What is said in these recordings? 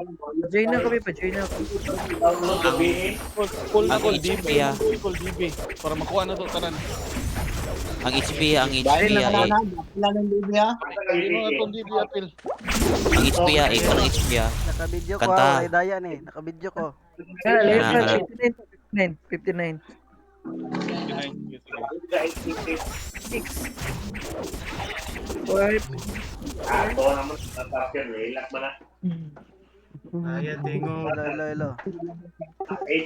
Pa-join na kami, pa-join na kami. Call na Ang call HP, DB. Call DB. Para makuha na to tanan. Ang HP, ang HP, Dahil eh. na wala nang DB ha. Sino nga itong DB apil? Ang HP, eh. Ikaw ng HP, Nakabidyo ko Kanta. Kay Dayan eh. Nakabidyo ko. Ah, left Ano, flag, ano? 59. 59. Five. Ayan, tingo. Ilo.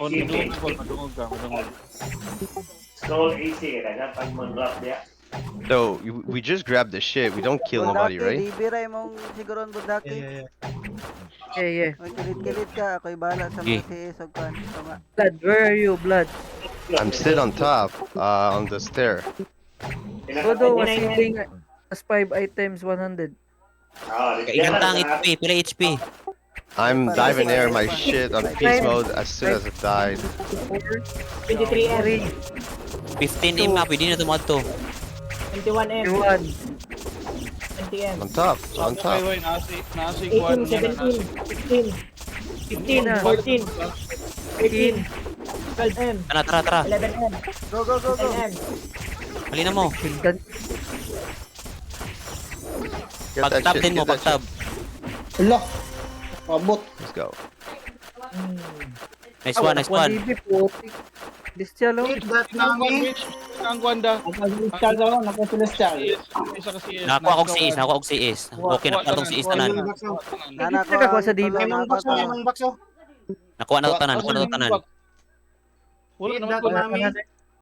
On the call, madungog ka. So we just grab the shit. We don't kill nobody, right? DB ray mong siguro ang bundaki. Yeah. Yeah. May kilit-kilit ka. Ako'y bahala sa Okay. mga CS o kan. Tama. Blood, where are you, Blood? I'm still on top, on the stair. Dodo was hitting as 5 items 100. Kailan ang HP? Pila HP? I'm diving air my shit on peace mode as soon as it died. 23 M, 15M na, pwede na tumadto. 21 M, 1. 20 M, On top, on top. Wait, nasi kuha 18, na 17, 15, 14, 13, 12 M, Tara. 11 M, Go. 10 M, Halina mo. Pintan. Get that Pag-tab shit, din mo, get that pag-tab. Hala. Pabot. shit. Let's go. Nice one. 1DB, 40. Distyalo. Hit that nami. Ang kwanda. Naka-celestial daw. Naka-celestial. Isa ka CS. Nakuha ko si Is. Okay, nakuha tong si Is tanan. Nana ko. Nagkakuha sa DB. Limang bakso, limang bakso. Nakuha na to tanan. Wala Hit naman that ko. nami.